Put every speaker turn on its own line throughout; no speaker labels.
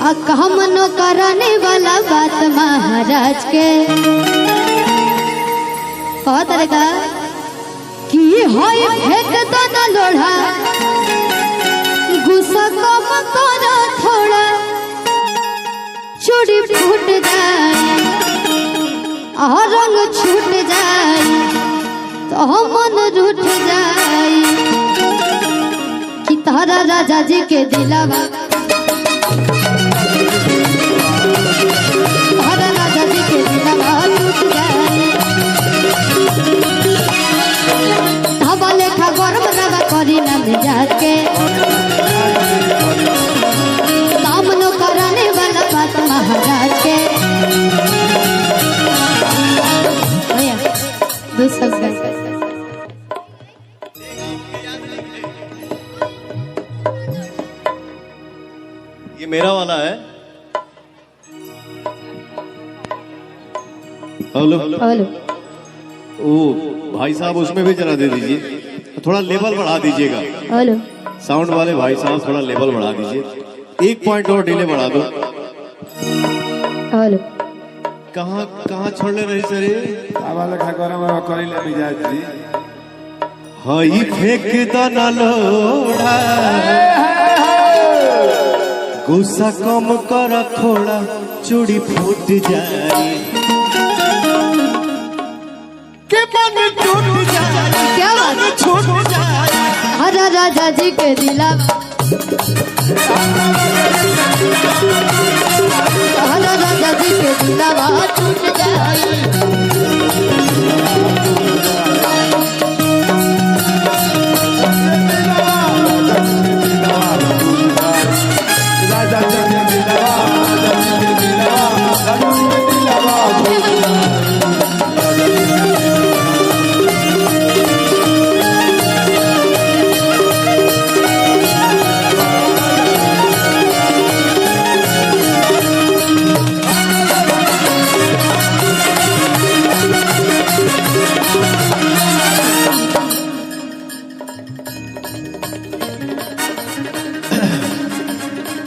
हम नो कराने वाला बात महाराज के का कि होय फेंक दो न लोढ़ा गुस्सा कम करो थोड़ा चूड़ी फूट जाए और रंग छूट जाए तो मन रूठ जाए कि तारा राजा जी के दिलावा तारा राजा जी के दिलावा टूट जाए धावा लेखा गरम रवा करी ना मिजाज के काम नो कराने वाला बात महाराज के
ये मेरा वाला है। हेलो
हेलो
ओ भाई साहब उसमें भी जरा दे दीजिए, थोड़ा लेवल बढ़ा दीजिएगा।
हेलो
साउंड वाले भाई साहब थोड़ा लेवल बढ़ा दीजिए, 1 पॉइंट और डिले बढ़ा दो।
हेलो
कहाँ कहाँ छोड़ने रही सर ये? हई फेंक दना लोढ़ा गुस्सा कम कर थोड़ा चूड़ी फूट जाए के मन टूट जाए
क्या बात
छूट जाए
हरा राजा जी के दिला हरा राजा जी के दिलावा टूट जाए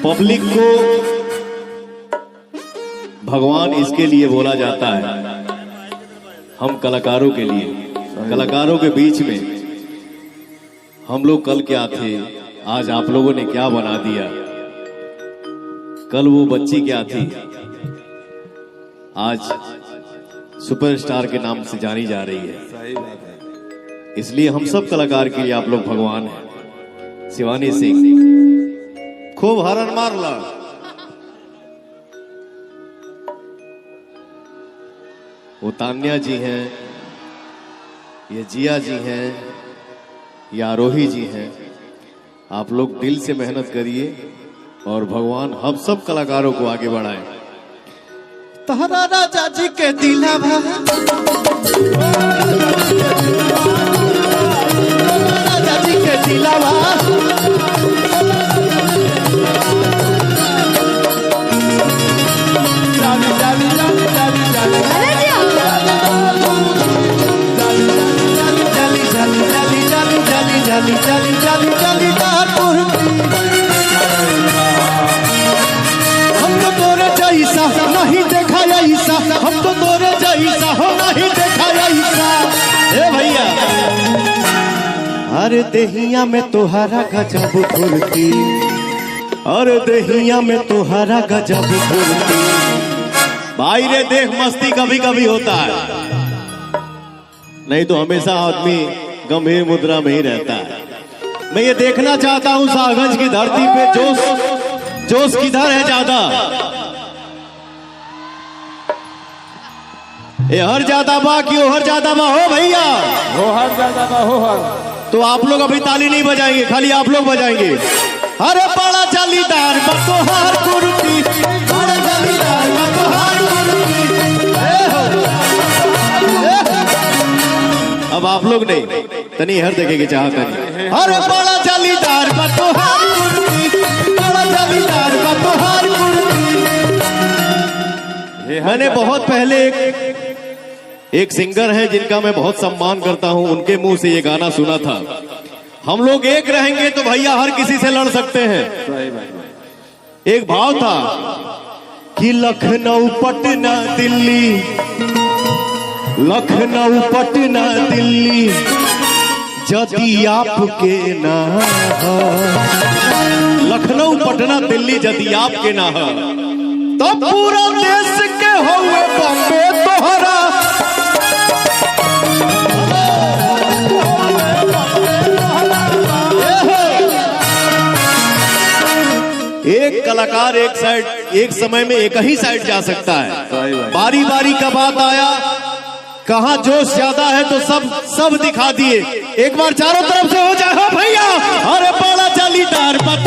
पब्लिक को भगवान इसके लिए बोला जाता है, हम कलाकारों के लिए, कलाकारों के बीच में हम लोग कल क्या थे, आज आप लोगों ने क्या बना दिया। कल वो बच्ची क्या थी, आज सुपरस्टार के नाम से जानी जा रही है। इसलिए हम सब कलाकार के लिए आप लोग भगवान हैं। शिवानी सिंह खूब हरन मार ला। वो तान्या जी हैं, ये जिया जी हैं, ये आरोही जी हैं। आप लोग दिल से मेहनत करिए और भगवान हम सब कलाकारों को आगे बढ़ाएं। तारा राजा जी के दिलावा राजा जी के दिलावा हम तो तोरे जैसा नहीं देखा ऐसा, हम तो तोरे जैसा हो नहीं देखा ऐसा। ए भैया अरे देहिया में तोहरा गजब फुर्ती, अरे देहिया में तोहरा गजब फुर्ती। भाई रे देख मस्ती कभी कभी होता है, नहीं तो हमेशा आदमी गंभीर मुद्रा में ही रहता है। मैं ये देखना चाहता हूं सागंज की धरती पे जोश जोश किधर है ज्यादा। ये हर ज्यादा बा कि हर ज्यादा बा हो भैया,
हो हर ज्यादा बा हो हर।
तो आप लोग अभी ताली नहीं बजाएंगे, खाली आप लोग बजाएंगे। अरे बड़ा जालीदार बतोहार कुर्ती, बड़ा जालीदार बतोहार कुर्ती। अब आप लोग नहीं तनी हर देखेंगे चाह कर। अरे बड़ा जालीदार बतोहार कुर्ती, बड़ा जालीदार बतोहार कुर्ती। मैंने बहुत पहले एक सिंगर है जिनका मैं बहुत सम्मान करता हूं, उनके मुंह से ये गाना सुना था, हम लोग एक रहेंगे तो भैया हर किसी से लड़ सकते हैं। एक भाव था कि लखनऊ पटना दिल्ली, लखनऊ पटना दिल्ली जदि आपके ना हो, लखनऊ पटना दिल्ली जदि आपके ना हो, तो पूरा देश के हुए बॉम्बे तोहरा। एक कलाकार एक साइड, एक समय में एक ही साइड जा सकता है। बारी बारी का बात आया, कहां जोश ज्यादा है तो सब दिखा दिए। एक बार चारों तरफ से हो जाए, हो भैया, अरे बड़ा जालीदार बात।